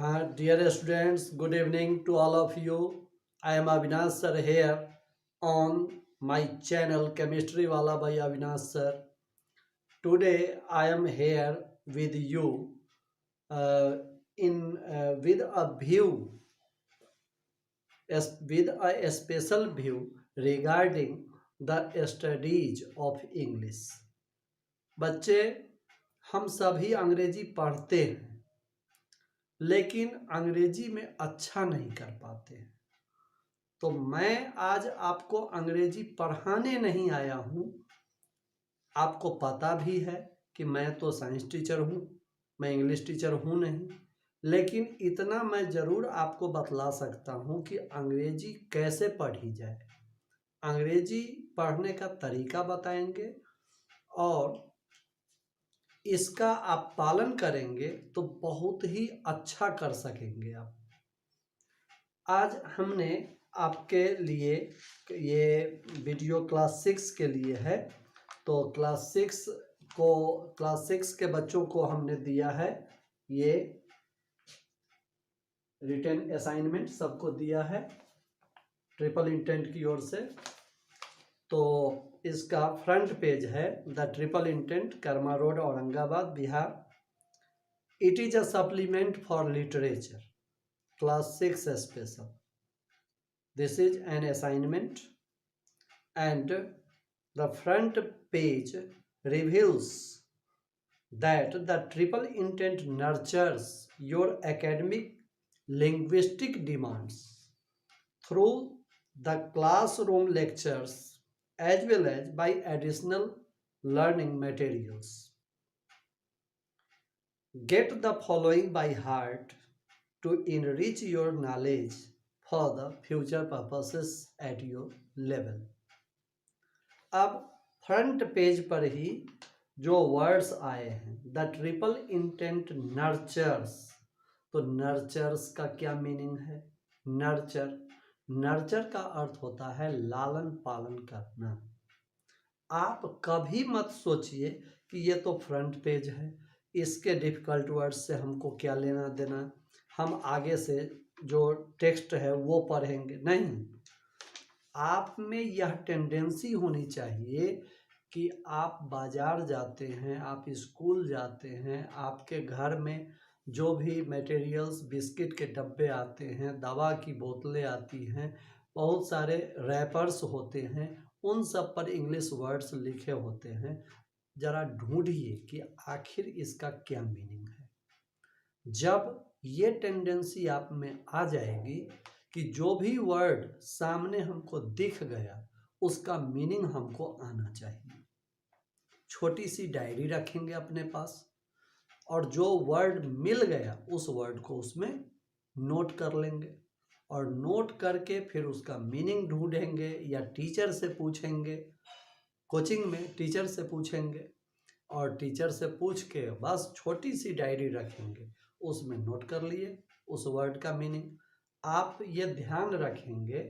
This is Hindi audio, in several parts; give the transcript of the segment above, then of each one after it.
Hi, dear students, good evening to all of you. I am Avinash sir here on my channel Chemistry Wala by Avinash sir. Today I am here with you uh, in with a view, with a special view regarding the studies of English. बच्चे, हम सभी अंग्रेजी पढ़ते हैं, लेकिन अंग्रेजी में अच्छा नहीं कर पाते हैं। तो मैं आज आपको अंग्रेजी पढ़ाने नहीं आया हूँ। आपको पता भी है कि मैं तो साइंस टीचर हूँ, मैं इंग्लिश टीचर हूँ नहीं, लेकिन इतना मैं ज़रूर आपको बतला सकता हूँ कि अंग्रेजी कैसे पढ़ी जाए। अंग्रेजी पढ़ने का तरीका बताएंगे और इसका आप पालन करेंगे तो बहुत ही अच्छा कर सकेंगे आप। आज हमने आपके लिए ये वीडियो क्लास 6 के लिए है। तो क्लास 6 के बच्चों को हमने दिया है ये रिटन असाइनमेंट, सबको दिया है ट्रिपल इंटेंट की ओर से। तो इसका फ्रंट पेज है the triple intent, Karma road, Aurangabad, Bihar. It is a supplement for literature, class 6 special. This is an assignment, and the front page reveals that the triple intent nurtures your academic linguistic demands through the classroom lectures as well as by additional learning materials. Get the following by heart to enrich your knowledge for the future purposes at your level. अब फ्रंट पेज पर ही जो वर्ड्स आए हैं, द ट्रिपल इंटेंट नर्चर्स। तो नर्चर्स का क्या मीनिंग है? नर्चर का अर्थ होता है लालन पालन करना। आप कभी मत सोचिए कि ये तो फ्रंट पेज है, इसके डिफिकल्ट वर्ड्स से हमको क्या लेना देना, हम आगे से जो टेक्स्ट है वो पढ़ेंगे। नहीं, आप में यह टेंडेंसी होनी चाहिए कि आप बाजार जाते हैं, आप स्कूल जाते हैं, आपके घर में जो भी मटेरियल्स, बिस्किट के डब्बे आते हैं, दवा की बोतलें आती हैं, बहुत सारे रैपर्स होते हैं, उन सब पर इंग्लिश वर्ड्स लिखे होते हैं। ज़रा ढूंढिए कि आखिर इसका क्या मीनिंग है। जब ये टेंडेंसी आप में आ जाएगी कि जो भी वर्ड सामने हमको दिख गया उसका मीनिंग हमको आना चाहिए, छोटी सी डायरी रखेंगे अपने पास और जो वर्ड मिल गया उस वर्ड को उसमें नोट कर लेंगे और नोट करके फिर उसका मीनिंग ढूंढेंगे या टीचर से पूछेंगे। कोचिंग में टीचर से पूछेंगे और टीचर से पूछ के बस छोटी सी डायरी रखेंगे, उसमें नोट कर लिए उस वर्ड का मीनिंग। आप ये ध्यान रखेंगे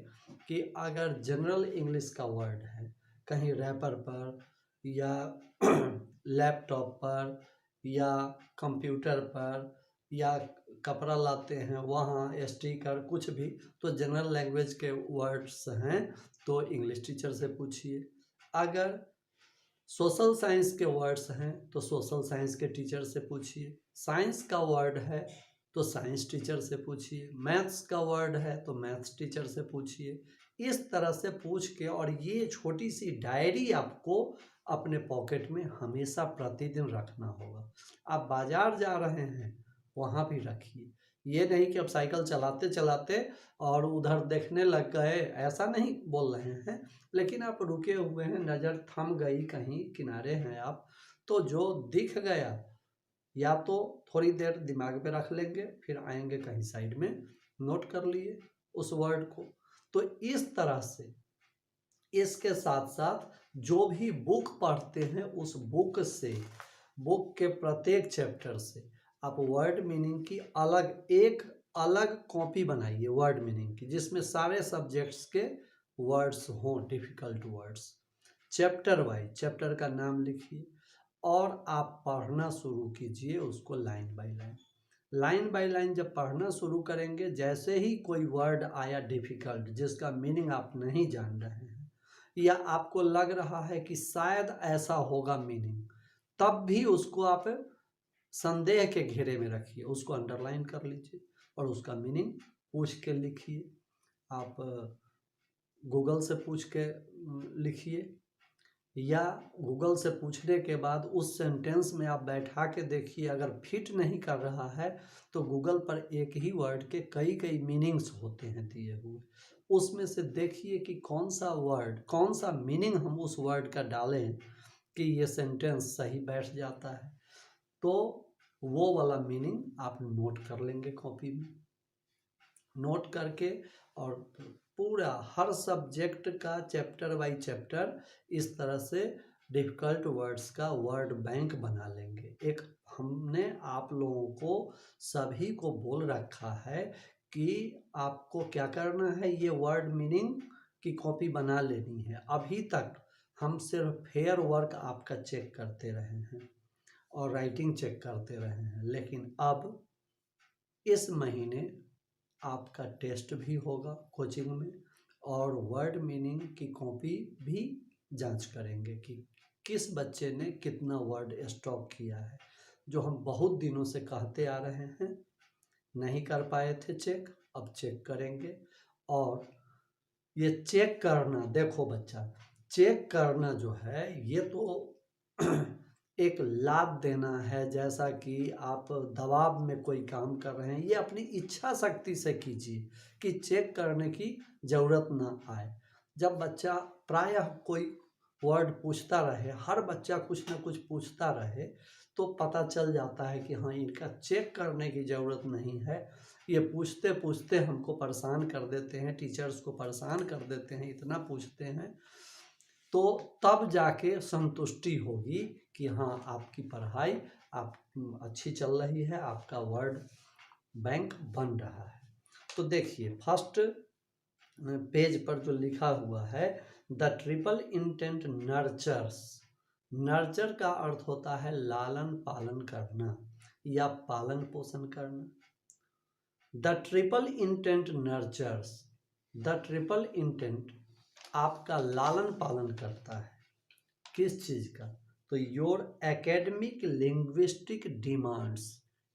कि अगर जनरल इंग्लिश का वर्ड है कहीं रैपर पर या लैपटॉप पर या कंप्यूटर पर या कपड़ा लाते हैं वहाँ स्टिकर कुछ भी, तो जनरल लैंग्वेज के वर्ड्स हैं तो इंग्लिश टीचर से पूछिए। अगर सोशल साइंस के वर्ड्स हैं तो सोशल साइंस के टीचर से पूछिए। साइंस का वर्ड है तो साइंस टीचर से पूछिए। मैथ्स का वर्ड है तो मैथ्स टीचर से पूछिए। इस तरह से पूछ के, और ये छोटी सी डायरी आपको अपने पॉकेट में हमेशा प्रतिदिन रखना होगा। आप बाजार जा रहे हैं वहाँ भी रखिए। ये नहीं कि अब साइकिल चलाते चलाते और उधर देखने लग गए, ऐसा नहीं बोल रहे हैं, लेकिन आप रुके हुए हैं, नज़र थम गई कहीं किनारे हैं आप, तो जो दिख गया या तो थोड़ी देर दिमाग में रख लेंगे, फिर आएंगे कहीं साइड में नोट कर लिए उस वर्ड को। तो इस तरह से इसके साथ साथ जो भी बुक पढ़ते हैं उस बुक से, बुक के प्रत्येक चैप्टर से आप वर्ड मीनिंग की एक अलग कॉपी बनाइए वर्ड मीनिंग की, जिसमें सारे सब्जेक्ट्स के वर्ड्स हों, difficult words. Chapter wise chapter का नाम लिखिए और आप पढ़ना शुरू कीजिए उसको line by line. Line by line जब पढ़ना शुरू करेंगे, जैसे ही कोई वर्ड आया डिफ़िकल्ट जिसका मीनिंग आप नहीं जान रहे हैं या आपको लग रहा है कि शायद ऐसा होगा मीनिंग, तब भी उसको आप संदेह के घेरे में रखिए, उसको अंडरलाइन कर लीजिए और उसका मीनिंग पूछ के लिखिए। आप गूगल से पूछ के लिखिए या गूगल से पूछने के बाद उस सेंटेंस में आप बैठा के देखिए, अगर फिट नहीं कर रहा है तो गूगल पर एक ही वर्ड के कई कई मीनिंग्स होते हैं दिए हुए, उसमें से देखिए कि कौन सा वर्ड, कौन सा मीनिंग हम उस वर्ड का डालें कि ये सेंटेंस सही बैठ जाता है। तो वो वाला मीनिंग आप नोट कर लेंगे कॉपी में, नोट करके और पूरा हर सब्जेक्ट का चैप्टर बाय चैप्टर इस तरह से डिफ़िकल्ट वर्ड्स का वर्ड बैंक बना लेंगे। एक हमने आप लोगों को सभी को बोल रखा है कि आपको क्या करना है, ये वर्ड मीनिंग की कॉपी बना लेनी है। अभी तक हम सिर्फ फेयर वर्क आपका चेक करते रहे हैं और राइटिंग चेक करते रहे हैं, लेकिन अब इस महीने आपका टेस्ट भी होगा कोचिंग में और वर्ड मीनिंग की कॉपी भी जांच करेंगे कि किस बच्चे ने कितना वर्ड स्टॉक किया है, जो हम बहुत दिनों से कहते आ रहे हैं, नहीं कर पाए थे चेक, अब चेक करेंगे। और ये चेक करना, देखो बच्चा, चेक करना जो है ये तो एक लाद देना है, जैसा कि आप दबाव में कोई काम कर रहे हैं, ये अपनी इच्छा शक्ति से कीजिए कि चेक करने की ज़रूरत ना आए। जब बच्चा प्रायः कोई वर्ड पूछता रहे, हर बच्चा कुछ ना कुछ पूछता रहे, तो पता चल जाता है कि हाँ, इनका चेक करने की ज़रूरत नहीं है, ये पूछते पूछते हमको परेशान कर देते हैं, टीचर्स को परेशान कर देते हैं, इतना पूछते हैं। तो तब जाके संतुष्टि होगी कि हाँ, आपकी पढ़ाई आप अच्छी चल रही है, आपका वर्ड बैंक बन रहा है। तो देखिए फर्स्ट पेज पर जो लिखा हुआ है, the triple intent nurtures. Nurture का अर्थ होता है लालन पालन करना या पालन पोषण करना। The triple intent nurtures, the triple intent आपका लालन पालन करता है, किस चीज़ का? तो your academic linguistic demands,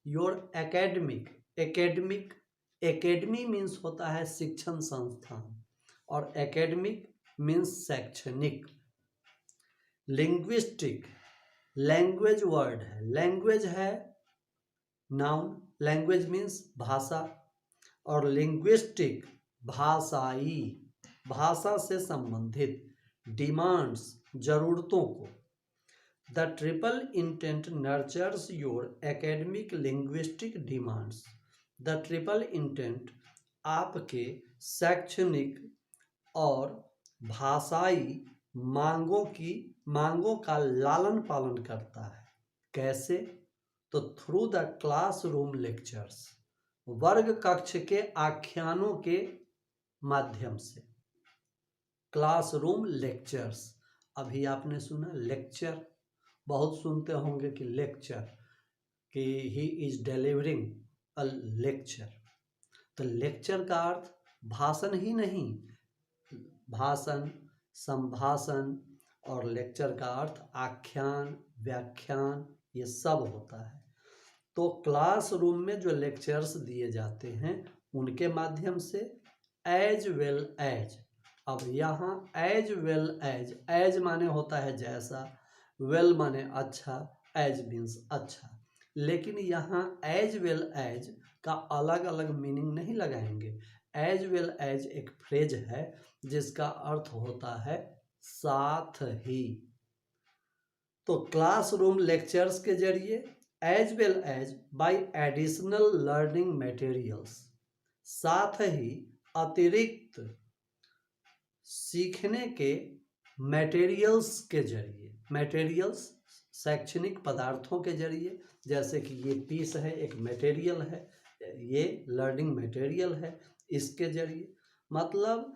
your academic, academic, academy means होता है शिक्षण संस्थान और एकेडमिक मीन्स शैक्षणिक। लिंग्विस्टिक लैंग्वेज वर्ड है, लैंग्वेज है नाउन, लैंग्वेज मीन्स भाषा, और लिंग्विस्टिक भाषाई, भाषा से संबंधित, डिमांड्स जरूरतों को। The triple intent nurtures your academic linguistic demands. The triple intent आपके शैक्षणिक और भाषाई मांगों का लालन पालन करता है। कैसे? तो थ्रू द क्लासरूम लेक्चर्स, वर्ग कक्ष के आख्यानों के माध्यम से। क्लासरूम लेक्चर्स, अभी आपने सुना लेक्चर, बहुत सुनते होंगे कि लेक्चर, कि he is delivering a lecture. तो लेक्चर का अर्थ भाषण ही नहीं, भाषण, संभाषण, और लेक्चर का अर्थ आख्यान, व्याख्यान, ये सब होता है। तो क्लासरूम में जो लेक्चर्स दिए जाते हैं उनके माध्यम से, एज वेल एज। अब यहाँ एज वेल एज माने होता है जैसा, वेल माने अच्छा, एज मीन्स अच्छा, लेकिन यहाँ एज वेल एज का अलग अलग मीनिंग नहीं लगाएंगे। एज वेल एज एक फ्रेज है जिसका अर्थ होता है साथ ही। तो क्लासरूम लेक्चर्स के जरिए, as well as by additional learning materials, साथ ही अतिरिक्त सीखने के मटेरियल्स के जरिए, मटेरियल्स शैक्षणिक पदार्थों के जरिए, जैसे कि ये पीस है, एक मटेरियल है, ये लर्निंग मटेरियल है, इसके जरिए। मतलब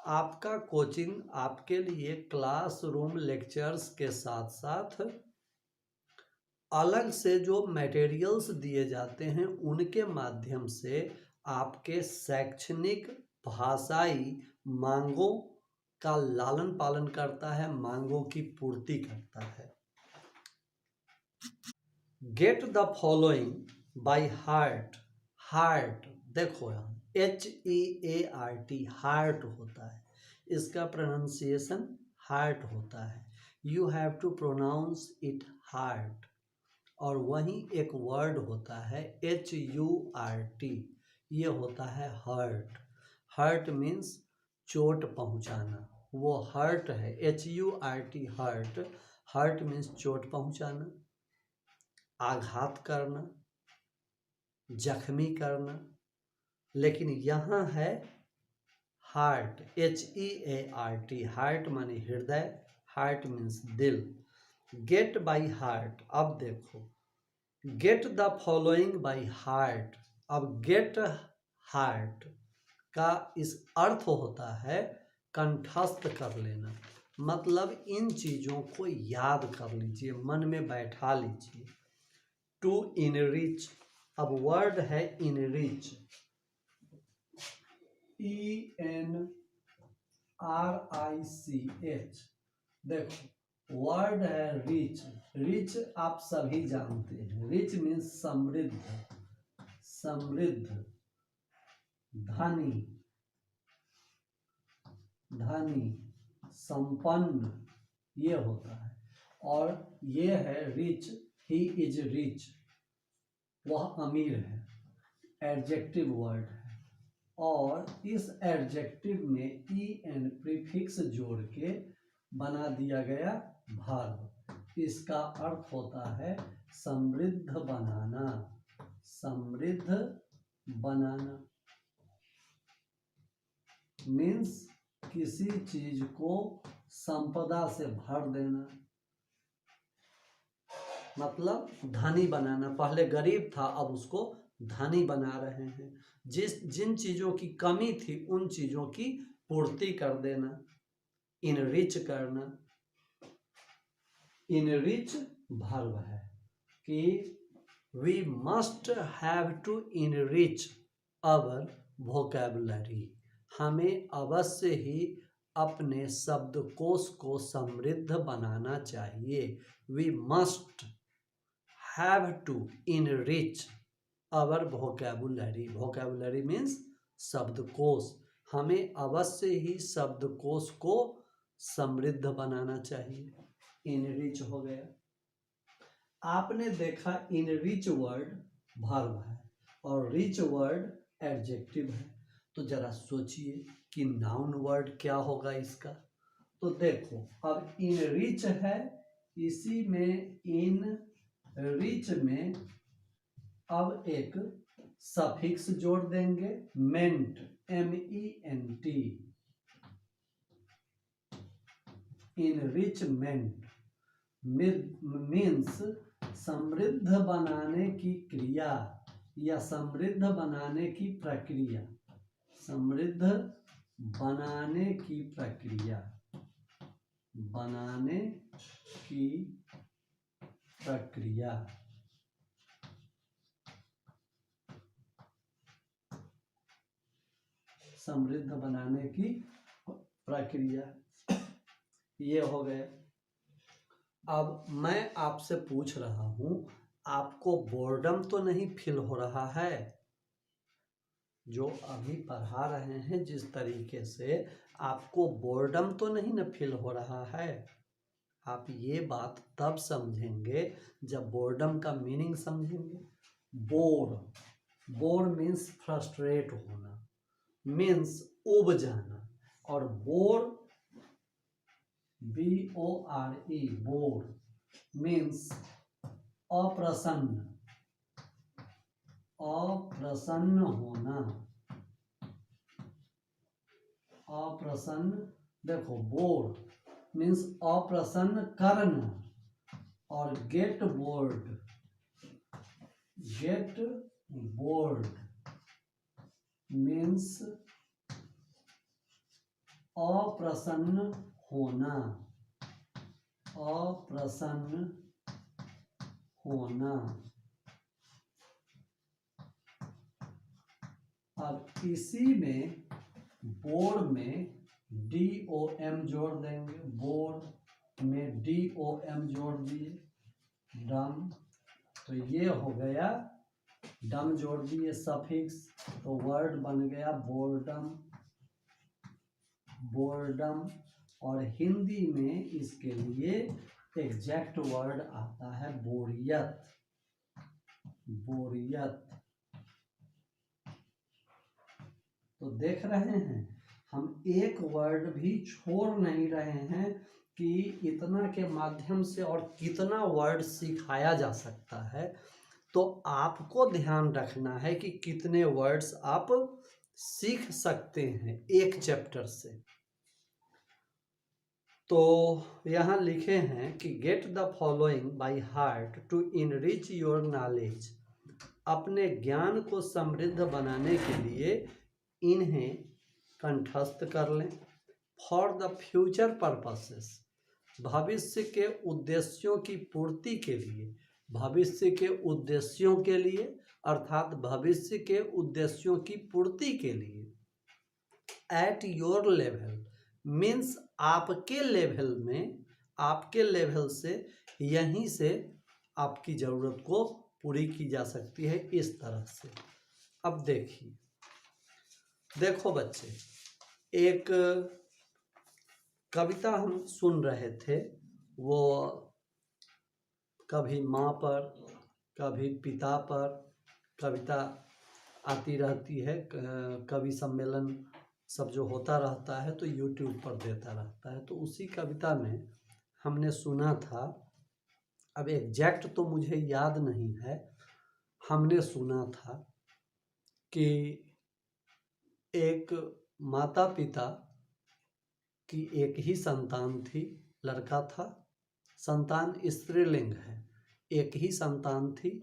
आपका कोचिंग आपके लिए क्लासरूम लेक्चर्स के साथ साथ अलग से जो मटेरियल्स दिए जाते हैं उनके माध्यम से आपके शैक्षणिक भाषाई मांगों का लालन पालन करता है, मांगों की पूर्ति करता है। Gate the following by heart. Heart देखो यहाँ HEART हार्ट होता है, इसका प्रोनाउंसिएशन हार्ट होता है। You have to pronounce it heart. और वहीं एक वर्ड होता है HURT, ये होता है हर्ट। हर्ट मीन्स चोट पहुंचाना, वो हर्ट है HURT हर्ट। हर्ट मीन्स चोट पहुंचाना, आघात करना, जख्मी करना। लेकिन यहाँ है हार्ट HEART, हार्ट माने हृदय, हार्ट मीन्स दिल। गेट बाय हार्ट, अब देखो gate the following by heart. अब गेट हार्ट का इस अर्थ होता है कंठस्थ कर लेना, मतलब इन चीज़ों को याद कर लीजिए, मन में बैठा लीजिए। टू इनरिच, अब वर्ड है इनरिच, ENRICH। देखो वर्ड है रिच। रिच आप सभी जानते हैं, रिच मीन्स समृद्ध, समृद्ध, धनी, धनी, संपन्न, ये होता है। और ये है रिच, ही इज रिच, वह अमीर है, एडजेक्टिव वर्ड है। और इस एडजेक्टिव में EN प्रीफिक्स जोड़ के बना दिया गया वर्ब। इसका अर्थ होता है समृद्ध बनाना, समृद्ध बनाना मीन्स किसी चीज को संपदा से भर देना, मतलब धनी बनाना। पहले गरीब था, अब उसको धनी बना रहे हैं। जिन चीज़ों की कमी थी उन चीज़ों की पूर्ति कर देना, इनरिच करना। इनरिच वर्ब है कि we must have to enrich our vocabulary, हमें अवश्य ही अपने शब्दकोश को समृद्ध बनाना चाहिए। We must have to enrich our vocabulary. Vocabulary means शब्दकोश, हमें अवश्य ही शब्दकोश को समृद्ध बनाना चाहिए। इनरिच हो गया। आपने देखा इनरिच वर्ड वर्ब है और रिच वर्ड एडजेक्टिव है, तो जरा सोचिए कि नाउन वर्ड क्या होगा इसका। तो देखो अब इनरिच है, इसी में इन रिच में अब एक सफिक्स जोड़ देंगे मेंट, MENT, इनरिचमेंट मीन्स समृद्ध बनाने की क्रिया या समृद्ध बनाने की प्रक्रिया, समृद्ध बनाने की प्रक्रिया, बनाने की प्रक्रिया। समृद्ध बनाने की प्रक्रिया, ये हो गए। अब मैं आपसे पूछ रहा हूं, आपको बोर्डम तो नहीं फील हो रहा है? जो अभी पढ़ा रहे हैं जिस तरीके से, आपको बोर्डम तो नहीं ना फील हो रहा है? आप ये बात तब समझेंगे जब बोर्डम का मीनिंग समझेंगे। बोर, बोर मीन्स फ्रस्ट्रेट होना, मीन्स उब जाना। और बोर BORE, बोर मीन्स अप्रसन्न, अप्रसन्न होना, अप्रसन्न। देखो बोर मीन्स अप्रसन्न करना, और get bored, get bored means अप्रसन्न होना, अप्रसन्न कोना। अब इसी में बोर्ड में DOM जोड़ देंगे, बोर्ड में DOM जोड़ दिए, डम। तो ये हो गया, डम जोड़ दिए सफिक्स, तो वर्ड बन गया बोर्डम, बोर्डम। और हिंदी में इसके लिए एग्जैक्ट वर्ड आता है बोरियत, बोरियत। तो देख रहे हैं, हम एक वर्ड भी छोड़ नहीं रहे हैं कि इतना के माध्यम से और कितना वर्ड सिखाया जा सकता है। तो आपको ध्यान रखना है कि कितने वर्ड्स आप सीख सकते हैं एक चैप्टर से। तो यहाँ लिखे हैं कि get the following by heart to enrich your knowledge. अपने ज्ञान को समृद्ध बनाने के लिए इन्हें कंठस्थ कर लें। फॉर द फ्यूचर पर्पसेस, भविष्य के उद्देश्यों की पूर्ति के लिए, भविष्य के उद्देश्यों के लिए अर्थात भविष्य के उद्देश्यों की पूर्ति के लिए। एट योर लेवल मीन्स आपके लेवल में, आपके लेवल से, यहीं से आपकी ज़रूरत को पूरी की जा सकती है इस तरह से। अब देखिए, देखो बच्चे, एक कविता हम सुन रहे थे, वो कभी माँ पर कभी पिता पर कविता आती रहती है, कवि सम्मेलन सब जो होता रहता है तो यूट्यूब पर देता रहता है। तो उसी कविता में हमने सुना था, अब एग्जैक्ट तो मुझे याद नहीं है, हमने सुना था कि एक माता पिता की एक ही संतान थी, लड़का था, संतान स्त्रीलिंग है, एक ही संतान थी,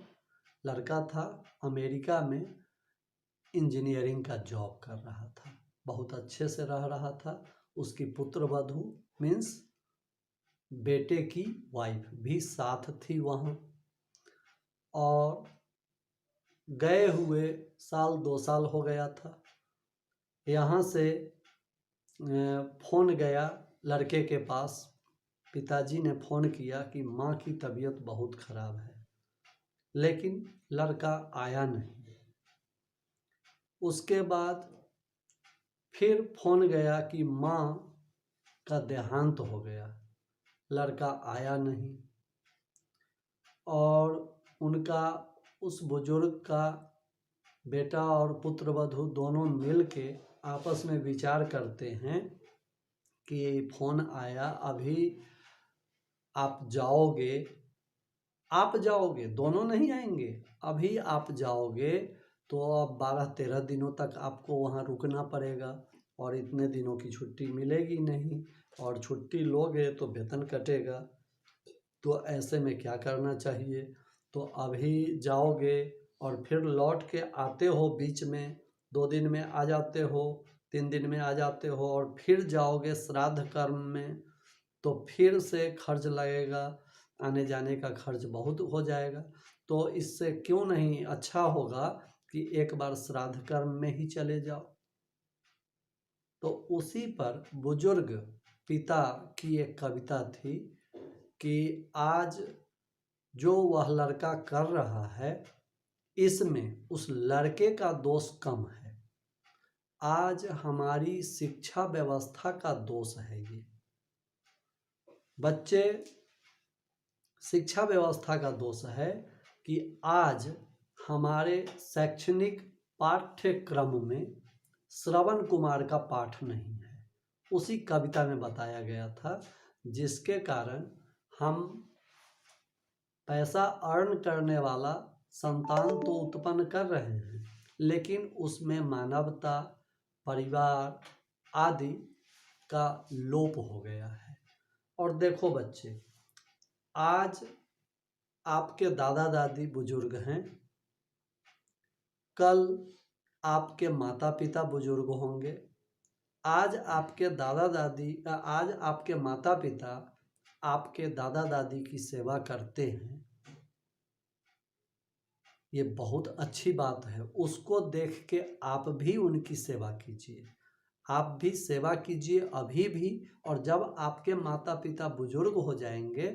लड़का था, अमेरिका में इंजीनियरिंग का जॉब कर रहा था, बहुत अच्छे से रह रहा था। उसकी पुत्र वधू मीन्स बेटे की वाइफ भी साथ थी वहाँ। और गए हुए साल 2 साल हो गया था, यहाँ से फ़ोन गया लड़के के पास, पिताजी ने फ़ोन किया कि माँ की तबीयत बहुत ख़राब है, लेकिन लड़का आया नहीं। उसके बाद फिर फ़ोन गया कि माँ का देहांत हो गया, लड़का आया नहीं। और उनका उस बुजुर्ग का बेटा और पुत्र वधू दोनों मिल के आपस में विचार करते हैं कि फ़ोन आया, अभी आप जाओगे, आप जाओगे, दोनों नहीं आएंगे, अभी आप जाओगे तो अब 12-13 दिनों तक आपको वहाँ रुकना पड़ेगा और इतने दिनों की छुट्टी मिलेगी नहीं, और छुट्टी लोगे तो वेतन कटेगा। तो ऐसे में क्या करना चाहिए? तो अभी जाओगे और फिर लौट के आते हो, बीच में 2 दिन में आ जाते हो, 3 दिन में आ जाते हो, और फिर जाओगे श्राद्ध कर्म में, तो फिर से खर्च लगेगा, आने जाने का खर्च बहुत हो जाएगा। तो इससे क्यों नहीं अच्छा होगा कि एक बार श्राद्ध कर्म में ही चले जाओ। तो उसी पर बुजुर्ग पिता की एक कविता थी कि आज जो वह लड़का कर रहा है, इसमें उस लड़के का दोष कम है, आज हमारी शिक्षा व्यवस्था का दोष है। ये बच्चे, शिक्षा व्यवस्था का दोष है कि आज हमारे शैक्षणिक पाठ्यक्रम में श्रवण कुमार का पाठ नहीं है, उसी कविता में बताया गया था, जिसके कारण हम पैसा अर्न करने वाला संतान तो उत्पन्न कर रहे हैं, लेकिन उसमें मानवता, परिवार आदि का लोप हो गया है। और देखो बच्चे, आज आपके दादा दादी बुजुर्ग हैं, कल आपके माता पिता बुजुर्ग होंगे। आज आपके दादा दादी, आज आपके माता पिता आपके दादा दादी की सेवा करते हैं, ये बहुत अच्छी बात है। उसको देख के आप भी उनकी सेवा कीजिए, आप भी सेवा कीजिए अभी भी, और जब आपके माता पिता बुजुर्ग हो जाएंगे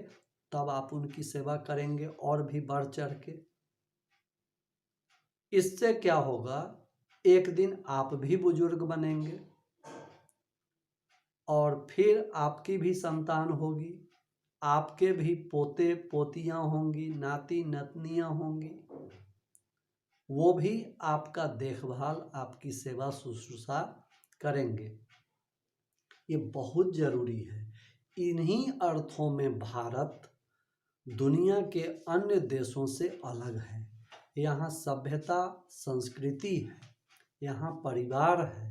तब आप उनकी सेवा करेंगे और भी बढ़ चढ़ के। इससे क्या होगा, एक दिन आप भी बुजुर्ग बनेंगे और फिर आपकी भी संतान होगी, आपके भी पोते पोतियां होंगी, नाती नतनियां होंगी, वो भी आपका देखभाल, आपकी सेवा शुश्रूषा करेंगे। ये बहुत जरूरी है। इन्हीं अर्थों में भारत दुनिया के अन्य देशों से अलग है। यहाँ सभ्यता संस्कृति है, यहाँ परिवार है।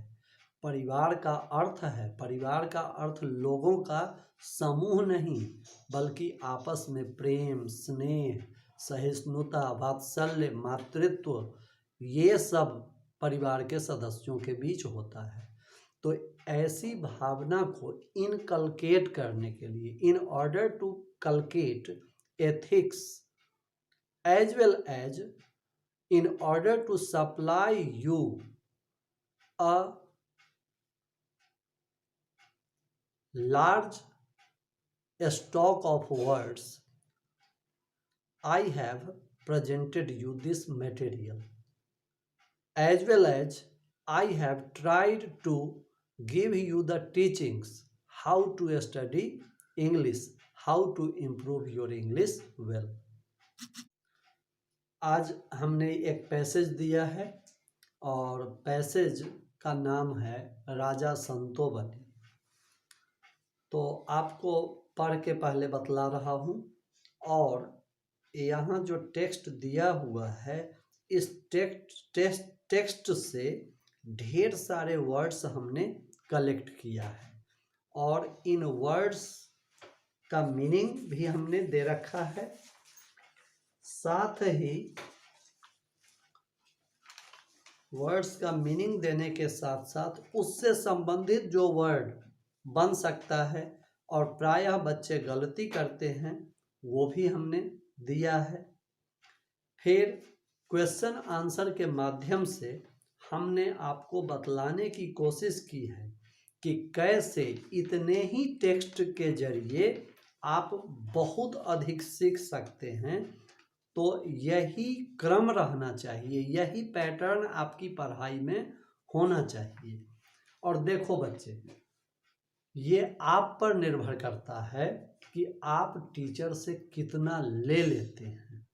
परिवार का अर्थ है, परिवार का अर्थ लोगों का समूह नहीं, बल्कि आपस में प्रेम, स्नेह, सहिष्णुता, वात्सल्य, मातृत्व, ये सब परिवार के सदस्यों के बीच होता है। तो ऐसी भावना को इनकलकेट करने के लिए, in order to inculcate ethics as well as in order to supply you a large stock of words, I have presented you this material, as well as I have tried to give you the teachings how to study English, how to improve your English well. आज हमने एक पैसेज दिया है और पैसेज का नाम है राजा संतोबनी। तो आपको पढ़ के पहले बतला रहा हूँ, और यहाँ जो टेक्स्ट दिया हुआ है, इस टेक्स्ट से ढेर सारे वर्ड्स हमने कलेक्ट किया है और इन वर्ड्स का मीनिंग भी हमने दे रखा है। साथ ही वर्ड्स का मीनिंग देने के साथ साथ उससे संबंधित जो वर्ड बन सकता है और प्रायः बच्चे गलती करते हैं, वो भी हमने दिया है। फिर क्वेश्चन आंसर के माध्यम से हमने आपको बतलाने की कोशिश की है कि कैसे इतने ही टेक्स्ट के जरिए आप बहुत अधिक सीख सकते हैं। तो यही क्रम रहना चाहिए, यही पैटर्न आपकी पढ़ाई में होना चाहिए। और देखो बच्चे, ये आप पर निर्भर करता है कि आप टीचर से कितना ले लेते हैं।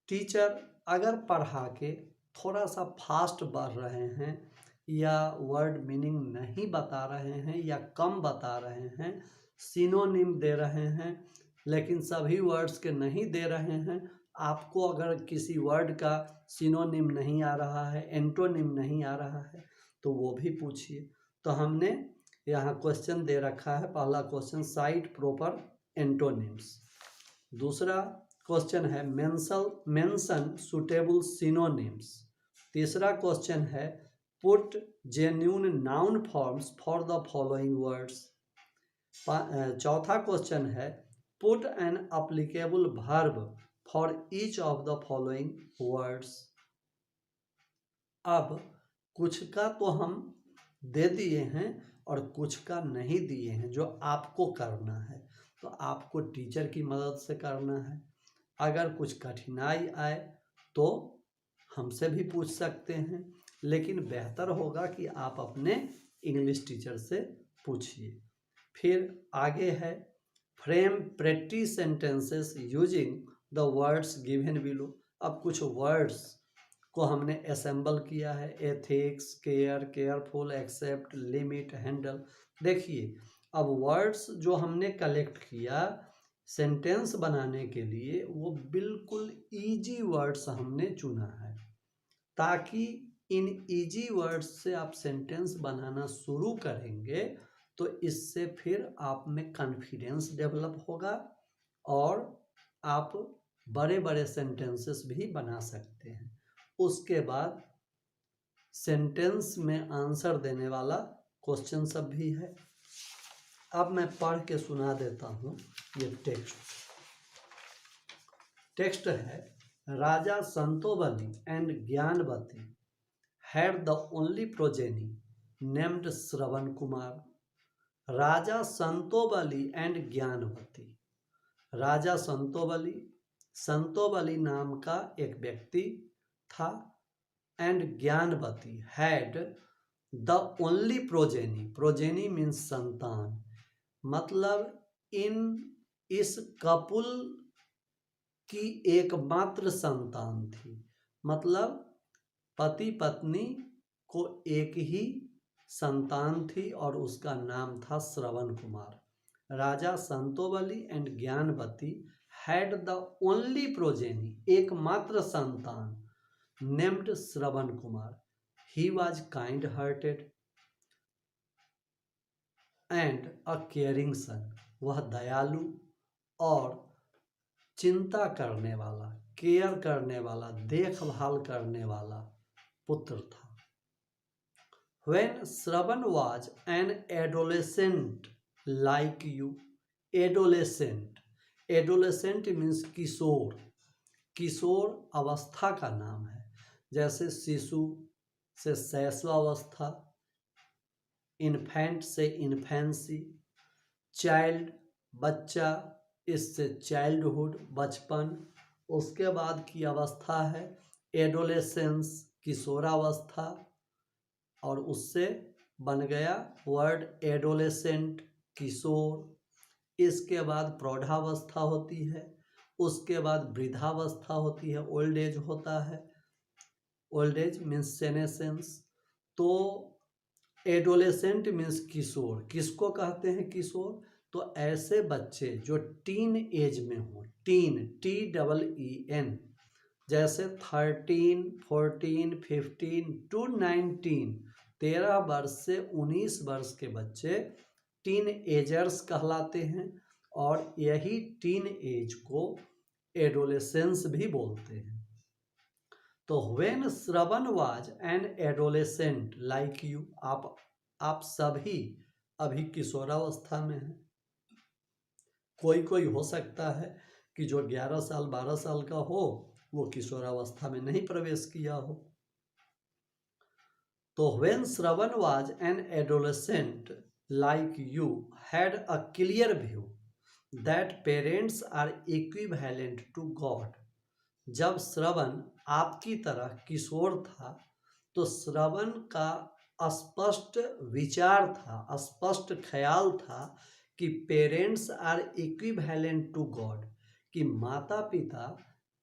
टीचर अगर पढ़ा के थोड़ा सा फास्ट बढ़ रहे हैं या वर्ड मीनिंग नहीं बता रहे हैं या कम बता रहे हैं, सिनोनिम दे रहे हैं लेकिन सभी वर्ड्स के नहीं दे रहे हैं, आपको अगर किसी वर्ड का सिनोनिम नहीं आ रहा है, एंटोनिम नहीं आ रहा है, तो वो भी पूछिए। तो हमने यहाँ क्वेश्चन दे रखा है। पहला क्वेश्चन, साइट प्रॉपर एंटोनिम्स। दूसरा क्वेश्चन है मेंशन सुटेबल सिनोनिम्स। तीसरा क्वेश्चन है put genuine noun forms for the following words. चौथा क्वेश्चन है put an applicable verb for each of the following words. अब कुछ का तो हम दे दिए हैं और कुछ का नहीं दिए हैं, जो आपको करना है। तो आपको टीचर की मदद से करना है। अगर कुछ कठिनाई आए तो हमसे भी पूछ सकते हैं, लेकिन बेहतर होगा कि आप अपने इंग्लिश टीचर से पूछिए। फिर आगे है frame pretty sentences using the words given below. अब कुछ वर्ड्स को हमने असेंबल किया है, ethics, care, careful, accept, limit, handle. देखिए, अब वर्ड्स जो हमने कलेक्ट किया सेंटेंस बनाने के लिए, वो बिल्कुल इजी वर्ड्स हमने चुना है, ताकि इन इजी वर्ड्स से आप सेंटेंस बनाना शुरू करेंगे तो इससे फिर आप में कॉन्फिडेंस डेवलप होगा और आप बड़े बड़े सेंटेंसेस भी बना सकते हैं। उसके बाद सेंटेंस में आंसर देने वाला क्वेश्चन सब भी है। अब मैं पढ़ के सुना देता हूँ। ये टेक्स्ट है, Raja Santobali and Gyanvati had the only progeny named Shravan Kumar. Raja Santobali and Gyanvati, Raja Santobali नाम का एक व्यक्ति था, and Gyanvati had the only progeny means संतान, मतलब इस कपुल की एकमात्र संतान थी, मतलब पति पत्नी को एक ही संतान थी और उसका नाम था Shravan Kumar. Raja Santobali and Gyanvati had the only progeny, एकमात्र संतान, named Shravan Kumar. He was kind hearted and a caring son, वह दयालु और चिंता करने वाला, केयर करने वाला, देखभाल करने वाला पुत्र था। When Shravan was an adolescent like you, adolescent means किशोर, किशोर अवस्था का नाम है, जैसे शिशु से शैशवावस्था, इन्फेंट से इन्फेंसी, चाइल्ड बच्चा, इससे चाइल्डहुड बचपन, उसके बाद की अवस्था है एडोलेसेंस किशोरावस्था, और उससे बन गया वर्ड एडोलेसेंट किशोर। इसके बाद प्रौढ़ावस्था होती है, उसके बाद वृद्धावस्था होती है, ओल्ड एज होता है, ओल्ड एज मीन्स सेनेसेंस। तो एडोलेसेंट मीन्स किशोर, किसको कहते हैं किशोर? तो ऐसे बच्चे जो टीन एज में हो, टीन TEEN, जैसे 13, 14, 15 to 19, 13 वर्ष से 19 वर्ष के बच्चे टीन एजर्स कहलाते हैं, और यही टीन एज को एडोलेसेंस भी बोलते हैं। तो when Shravan was an adolescent like you, आप सभी अभी किशोरावस्था में हैं। कोई हो सकता है कि जो 11 साल 12 साल का हो वो किशोरावस्था में नहीं प्रवेश किया हो। तो when Shravan was an adolescent like you had a clear view that parents are equivalent to God, जब श्रवण आपकी तरह किशोर था तो श्रवण का स्पष्ट विचार था, स्पष्ट ख्याल था कि parents are equivalent to God, कि माता पिता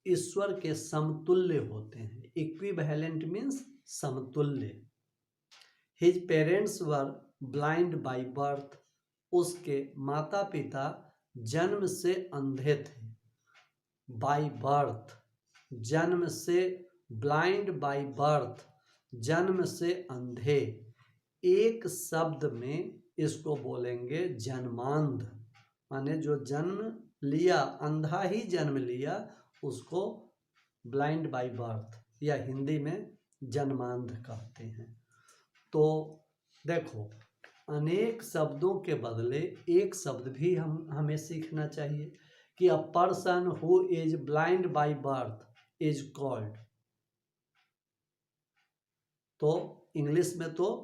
ईश्वर के समतुल्य होते हैं। इक्विवेलेंट मीन्स समतुल्य। His parents were blind by birth, उसके माता पिता जन्म से अंधे थे। बाय बर्थ, जन्म से, ब्लाइंड बाय बर्थ, जन्म से अंधे। एक शब्द में इसको बोलेंगे जन्मांध, माने जो जन्म लिया, अंधा ही जन्म लिया, उसको ब्लाइंड बाय बर्थ या हिंदी में जन्मांध कहते हैं। तो देखो, अनेक शब्दों के बदले एक शब्द भी हमें सीखना चाहिए कि a person who is blind by birth is called. तो इंग्लिश में तो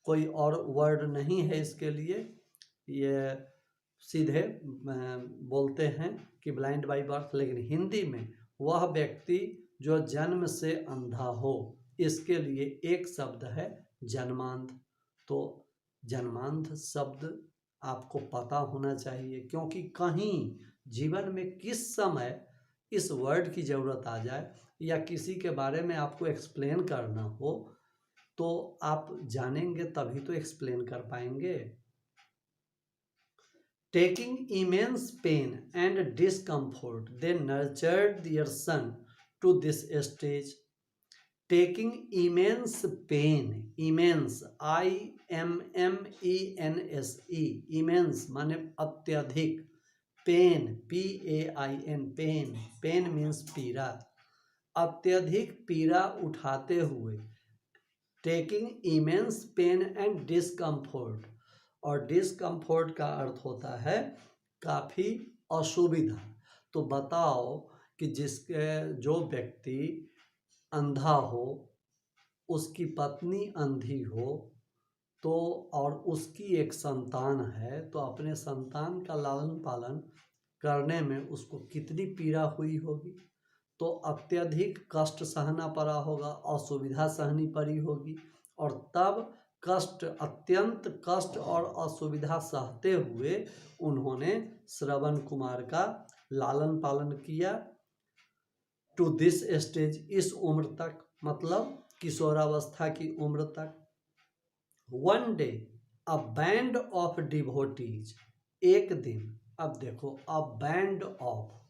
कोई और वर्ड नहीं है इसके लिए, ये सीधे बोलते हैं कि ब्लाइंड बाय बर्थ, लेकिन हिंदी में वह व्यक्ति जो जन्म से अंधा हो, इसके लिए एक शब्द है जन्मांध। तो जन्मांध शब्द आपको पता होना चाहिए, क्योंकि कहीं जीवन में किस समय इस वर्ड की ज़रूरत आ जाए या किसी के बारे में आपको एक्सप्लेन करना हो, तो आप जानेंगे तभी तो एक्सप्लेन कर पाएंगे। Taking immense pain and discomfort they nurtured their son to this stage. Taking immense pain, immense IMMENS, immense माने अत्यधिक, पेन PAIN, पेन मीन्स पीड़ा, अत्यधिक पीड़ा उठाते हुए। टेकिंग इमेंस पेन एंड डिस्कम्फोर्ट, और डिस्कम्फोर्ट का अर्थ होता है काफ़ी असुविधा। तो बताओ कि जिसके जो व्यक्ति अंधा हो, उसकी पत्नी अंधी हो, तो और उसकी एक संतान है, तो अपने संतान का लालन पालन करने में उसको कितनी पीड़ा हुई होगी। तो अत्यधिक कष्ट सहना पड़ा होगा, असुविधा सहनी पड़ी होगी, और तब अत्यंत कष्ट और असुविधा सहते हुए उन्होंने श्रवण कुमार का लालन पालन किया टू दिस स्टेज, इस उम्र तक, मतलब किशोरावस्था की उम्र तक। One day a band of devotees, एक दिन, अब देखो अ बैंड ऑफ,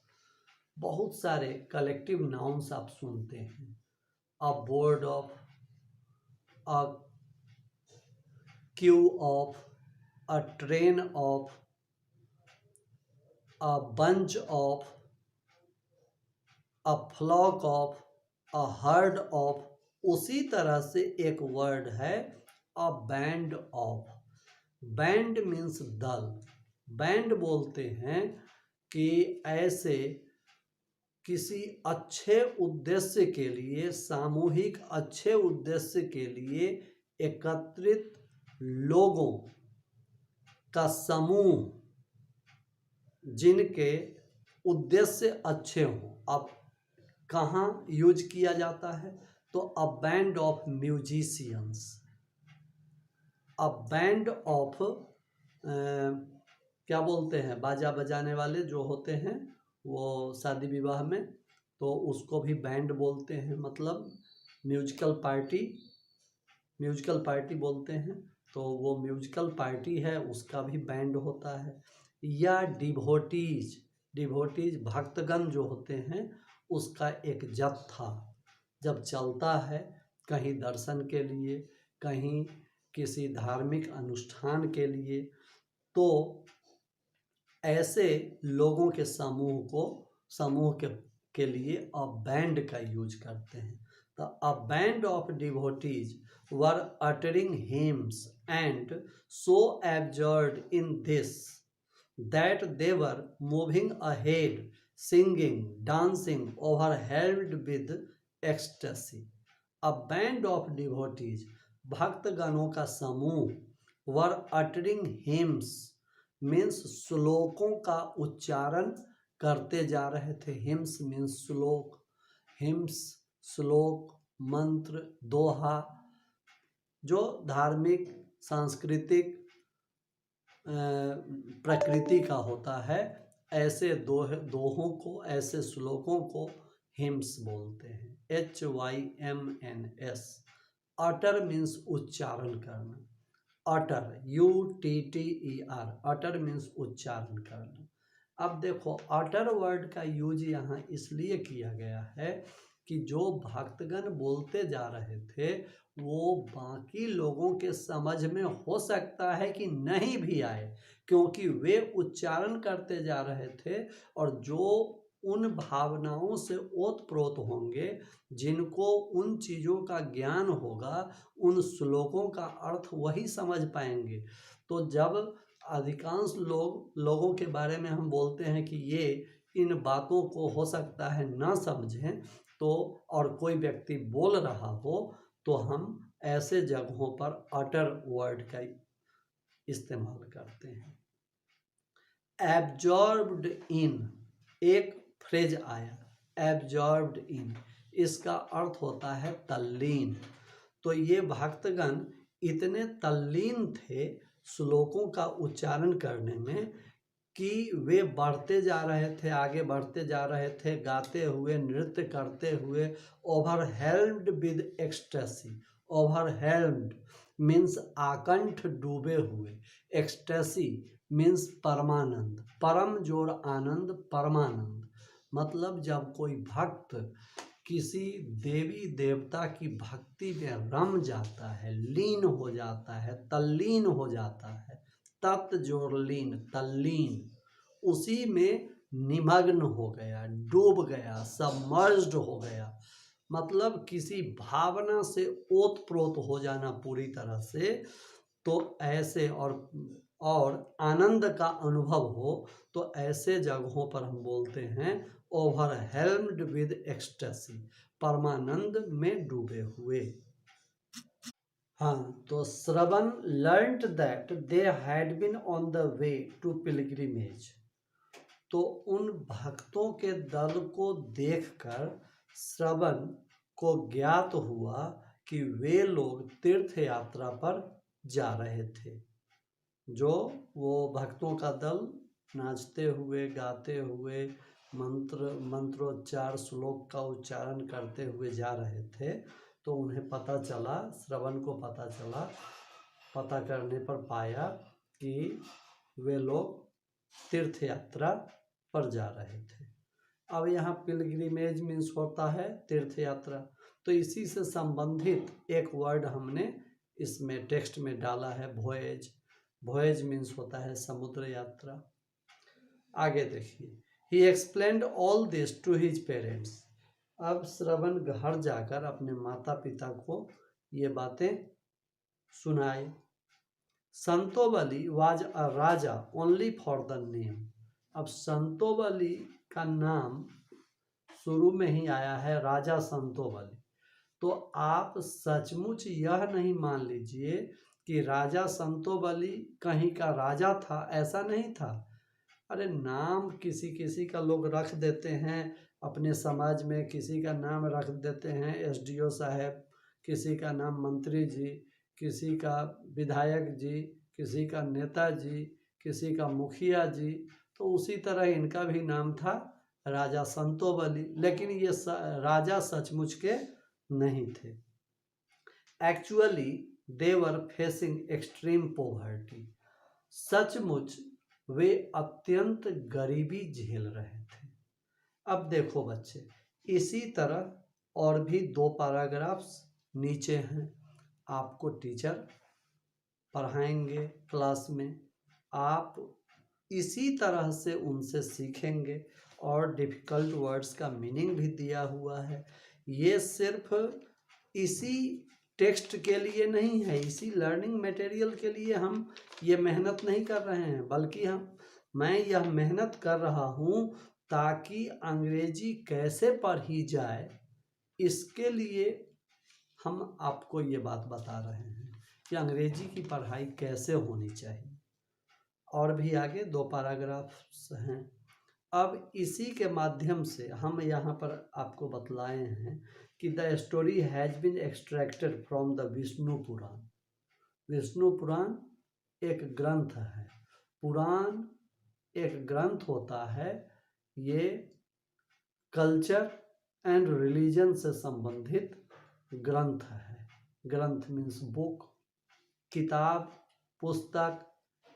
बहुत सारे कलेक्टिव नाउन्स आप सुनते हैं, a board of, a queue of, a train of, a bunch of, a flock of, a herd of, उसी तरह से एक वर्ड है a band of. Band means दल। बैंड बोलते हैं कि ऐसे किसी अच्छे उद्देश्य के लिए, सामूहिक अच्छे उद्देश्य के लिए एकत्रित लोगों का समूह, जिनके उद्देश्य अच्छे हों। अब कहाँ यूज किया जाता है, तो अ band of musicians, a band of क्या बोलते हैं, बाजा बजाने वाले जो होते हैं वो शादी विवाह में, तो उसको भी बैंड बोलते हैं, मतलब म्यूजिकल पार्टी बोलते हैं। तो वो म्यूजिकल पार्टी है, उसका भी बैंड होता है। या डिवोटीज भक्तगण जो होते हैं, उसका एक जत्था जब चलता है कहीं दर्शन के लिए, कहीं किसी धार्मिक अनुष्ठान के लिए, तो ऐसे लोगों के समूह के लिए अ बैंड का यूज करते हैं। तो अ band of devotees were uttering hymns and so absorbed in this that they were moving ahead, singing, dancing, overwhelmed with ecstasy. A band of devotees, भक्तगणों का समूह, were uttering hymns, means श्लोकों का उच्चारण करते जा रहे थे। हिम्स मीन्स श्लोक, हिम्स श्लोक, मंत्र, दोहा, जो धार्मिक सांस्कृतिक प्रकृति का होता है, ऐसे दोहों को, ऐसे श्लोकों को हिम्स बोलते हैं। HYMNS। अटर मीन्स उच्चारण करना, अटर UTTER, अटर मीन्स उच्चारण करना। अब देखो अटर वर्ड का यूज यहाँ इसलिए किया गया है कि जो भक्तगण बोलते जा रहे थे वो बाकी लोगों के समझ में हो सकता है कि नहीं भी आए, क्योंकि वे उच्चारण करते जा रहे थे, और जो उन भावनाओं से ओतप्रोत होंगे, जिनको उन चीज़ों का ज्ञान होगा, उन श्लोकों का अर्थ वही समझ पाएंगे। तो जब अधिकांश लोगों के बारे में हम बोलते हैं कि ये इन बातों को हो सकता है ना समझें, तो और कोई व्यक्ति बोल रहा हो, तो हम ऐसे जगहों पर अटर वर्ड का इस्तेमाल करते हैं। एब्जॉर्ब्ड इन, एक फ्रेज आया, एब्जॉर्ब्ड इन, इसका अर्थ होता है तल्लीन। तो ये भक्तगण इतने तल्लीन थे श्लोकों का उच्चारण करने में कि वे बढ़ते जा रहे थे, आगे बढ़ते जा रहे थे, गाते हुए, नृत्य करते हुए, ओवरहेल्म्ड विद एक्सटेसी। ओवरहेल्म्ड मीन्स आकंठ डूबे हुए, एक्सटेसी मीन्स परमानंद, परम जोड़ आनंद, परमानंद, मतलब जब कोई भक्त किसी देवी देवता की भक्ति में रम जाता है, लीन हो जाता है, तल्लीन हो जाता है, तत् जोड़ लीन, तल्लीन, उसी में निमग्न हो गया, डूब गया, सबमर्ज्ड हो गया, मतलब किसी भावना से ओतप्रोत हो जाना पूरी तरह से। तो ऐसे और आनंद का अनुभव हो, तो ऐसे जगहों पर हम बोलते हैं ओवरहेल्म्ड विद एक्सटेसी, परमानंद में डूबे हुए। हाँ, तो Shravan learned that they had been on the way to pilgrimage. तो उन भक्तों के दल को देखकर श्रवण को ज्ञात हुआ कि वे लोग तीर्थ यात्रा पर जा रहे थे। जो वो भक्तों का दल नाचते हुए, गाते हुए, मंत्रोच्चार, श्लोक का उच्चारण करते हुए जा रहे थे, तो उन्हें पता चला, श्रवण को पता चला, पता करने पर पाया कि वे लोग तीर्थ यात्रा पर जा रहे थे। अब यहाँ पिलग्रिमेज मीन्स होता है तीर्थ यात्रा, तो इसी से संबंधित एक वर्ड हमने इसमें टेक्स्ट में डाला है, वॉयेज। वॉयेज मीन्स होता है समुद्र यात्रा। आगे देखिए, he explained all this to his parents. अब श्रवण घर जाकर अपने माता पिता को ये बातें सुनाए। Santobali was a raja only for the name. अब संतोबली का नाम शुरू में ही आया है, राजा संतोबली। तो आप सचमुच यह नहीं मान लीजिए कि राजा संतोबली कहीं का राजा था, ऐसा नहीं था। अरे नाम किसी किसी का लोग रख देते हैं अपने समाज में, किसी का नाम रख देते हैं एसडीओ साहब, किसी का नाम मंत्री जी, किसी का विधायक जी, किसी का नेता जी, किसी का मुखिया जी। तो उसी तरह इनका भी नाम था राजा संतोबली, लेकिन ये राजा सचमुच के नहीं थे। Actually they were facing extreme poverty. सचमुच वे अत्यंत गरीबी झेल रहे थे। अब देखो बच्चे, इसी तरह और भी 2 पैराग्राफ्स नीचे हैं, आपको टीचर पढ़ाएंगे क्लास में, आप इसी तरह से उनसे सीखेंगे। और डिफ़िकल्ट वर्ड्स का मीनिंग भी दिया हुआ है। ये सिर्फ इसी टेक्स्ट के लिए नहीं है, इसी लर्निंग मटेरियल के लिए हम ये मेहनत नहीं कर रहे हैं, बल्कि मैं यह मेहनत कर रहा हूँ ताकि अंग्रेजी कैसे पढ़ी जाए, इसके लिए हम आपको ये बात बता रहे हैं कि अंग्रेजी की पढ़ाई कैसे होनी चाहिए। और भी आगे 2 पैराग्राफ्स हैं। अब इसी के माध्यम से हम यहाँ पर आपको बतलाए हैं कि the story has been extracted from the Vishnu Purana. Vishnu Purana एक ग्रंथ है, पुराण एक ग्रंथ होता है, ये कल्चर एंड रिलीजन से संबंधित ग्रंथ है। ग्रंथ मीन्स बुक, किताब, पुस्तक,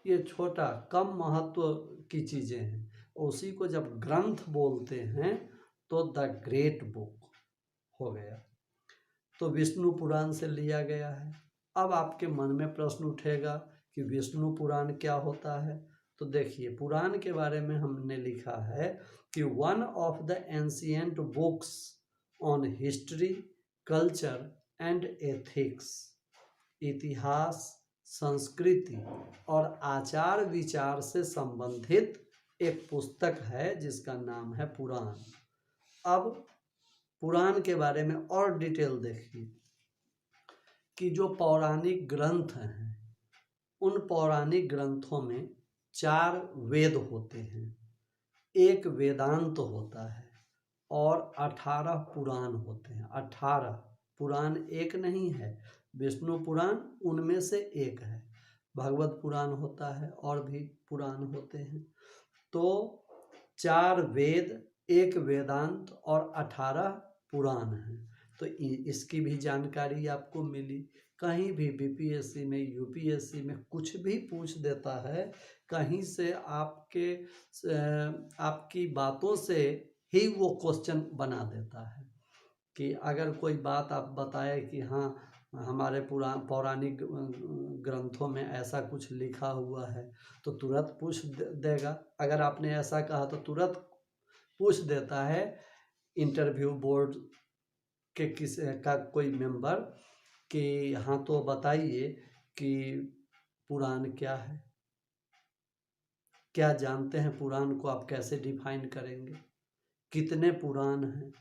ये छोटा कम महत्व की चीज़ें हैं। उसी को जब ग्रंथ बोलते हैं तो द ग्रेट बुक हो गया। तो विष्णु पुराण से लिया गया है। अब आपके मन में प्रश्न उठेगा कि विष्णु पुराण क्या होता है। तो देखिए, पुराण के बारे में हमने लिखा है कि one of the ancient books on history, culture and ethics. इतिहास, संस्कृति और आचार विचार से संबंधित एक पुस्तक है जिसका नाम है पुराण। अब पुराण के बारे में और डिटेल देखिए कि जो पौराणिक ग्रंथ हैं, उन पौराणिक ग्रंथों में 4 वेद होते हैं, एक वेदांत होता है और 18 पुराण होते हैं। 18 पुराण एक नहीं है, विष्णु पुराण उनमें से एक है। भागवत पुराण होता है और भी पुराण होते हैं। तो 4 वेद, एक वेदांत और 18 पुराण हैं। तो इसकी भी जानकारी आपको मिली। कहीं भी बीपीएससी में, यूपीएससी में कुछ भी पूछ देता है, कहीं से आपकी बातों से ही वो क्वेश्चन बना देता है कि अगर कोई बात आप बताए कि हाँ हमारे पौराणिक ग्रंथों में ऐसा कुछ लिखा हुआ है, तो तुरंत पूछ देगा। अगर आपने ऐसा कहा तो तुरंत पूछ देता है इंटरव्यू बोर्ड के का कोई मेंबर कि हाँ तो बताइए कि पुराण क्या है, क्या जानते हैं पुराण को, आप कैसे डिफाइन करेंगे। कितने पुराण हैं,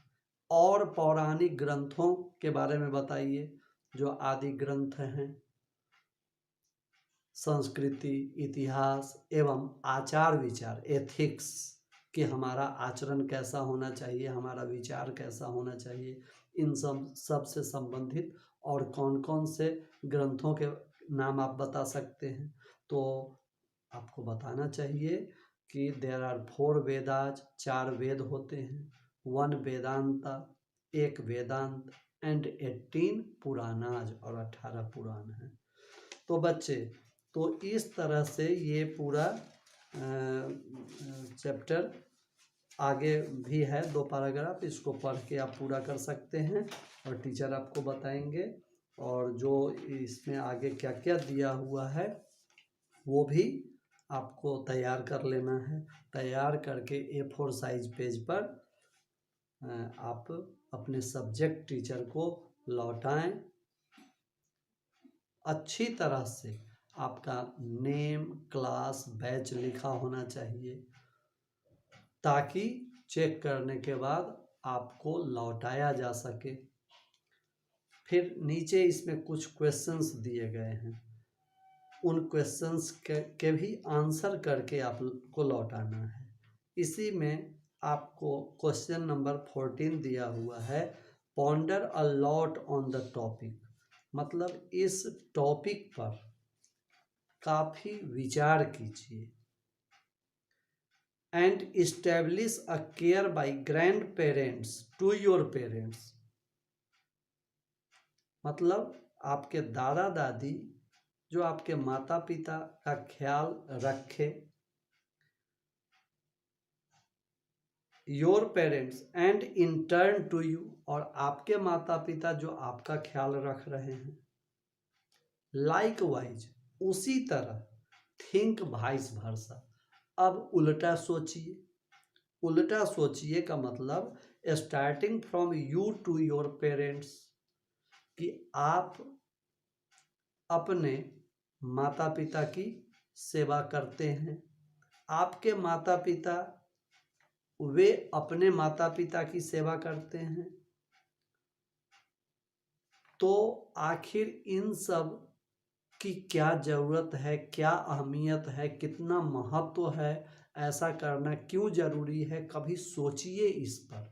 और पौराणिक ग्रंथों के बारे में बताइए जो आदि ग्रंथ हैं, संस्कृति, इतिहास एवं आचार विचार, एथिक्स, कि हमारा आचरण कैसा होना चाहिए, हमारा विचार कैसा होना चाहिए, इन सब से संबंधित और कौन कौन से ग्रंथों के नाम आप बता सकते हैं। तो आपको बताना चाहिए कि देयर आर 4 वेदाज, 4 वेद होते हैं, 1 वेदांता, 1 वेदांत एंड 18 पुराणाज, और 18 पुराण हैं। तो बच्चे, तो इस तरह से ये पूरा चैप्टर आगे भी है 2 पैराग्राफ, इसको पढ़ के आप पूरा कर सकते हैं और टीचर आपको बताएंगे, और जो इसमें आगे क्या क्या दिया हुआ है वो भी आपको तैयार कर लेना है। तैयार करके A4 साइज पेज पर आप अपने सब्जेक्ट टीचर को लौटाएं। अच्छी तरह से आपका नेम, क्लास, बैच लिखा होना चाहिए, ताकि चेक करने के बाद आपको लौटाया जा सके। फिर नीचे इसमें कुछ क्वेश्चंस दिए गए हैं, उन क्वेश्चंस के भी आंसर करके आपको लौटाना है। इसी में आपको क्वेश्चन नंबर 14 दिया हुआ है, ponder a lot on the topic, मतलब इस टॉपिक पर काफ़ी विचार कीजिए। And establish a care by grandparents to your parents, मतलब आपके दादा दादी जो आपके माता पिता का ख्याल रखे, your parents and in turn to you, और आपके माता पिता जो आपका ख्याल रख रहे हैं। लाइकवाइज, उसी तरह, थिंक वाइस वर्सा, अब उल्टा सोचिए। उल्टा सोचिए का मतलब starting from you to your parents, कि आप अपने माता पिता की सेवा करते हैं, आपके माता पिता वे अपने माता पिता की सेवा करते हैं। तो आखिर इन सब की क्या ज़रूरत है, क्या अहमियत है, कितना महत्व है, ऐसा करना क्यों ज़रूरी है, कभी सोचिए इस पर।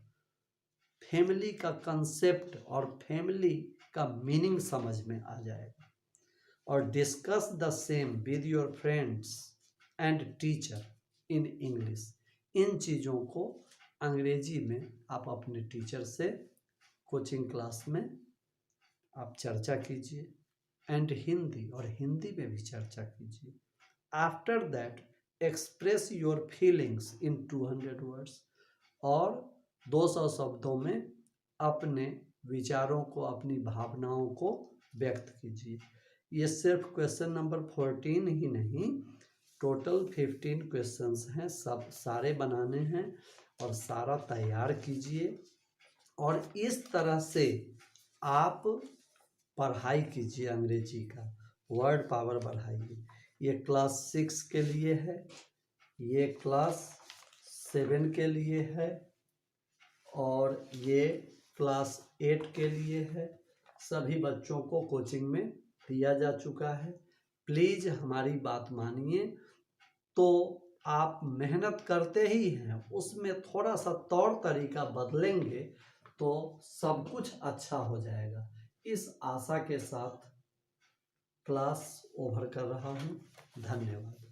फैमिली का कंसेप्ट और फैमिली का मीनिंग समझ में आ जाएगा। और discuss the same with your friends and teacher in English, इन चीज़ों को अंग्रेजी में आप अपने टीचर से कोचिंग क्लास में आप चर्चा कीजिए, एंड हिंदी, और हिंदी में भी चर्चा कीजिए। After that express your feelings in 200 words, और 200 शब्दों में अपने विचारों को, अपनी भावनाओं को व्यक्त कीजिए। ये सिर्फ क्वेश्चन नंबर 14 ही नहीं, टोटल 15 क्वेश्चंस हैं, सब सारे बनाने हैं और सारा तैयार कीजिए, और इस तरह से आप पढ़ाई कीजिए, अंग्रेजी का वर्ड पावर बढ़ाइए। ये क्लास 6 के लिए है, ये क्लास 7 के लिए है, और ये क्लास 8 के लिए है। सभी बच्चों को कोचिंग में दिया जा चुका है। प्लीज़ हमारी बात मानिए। तो आप मेहनत करते ही हैं, उसमें थोड़ा सा तौर तरीका बदलेंगे तो सब कुछ अच्छा हो जाएगा। इस आशा के साथ क्लास ओवर कर रहा हूँ। धन्यवाद।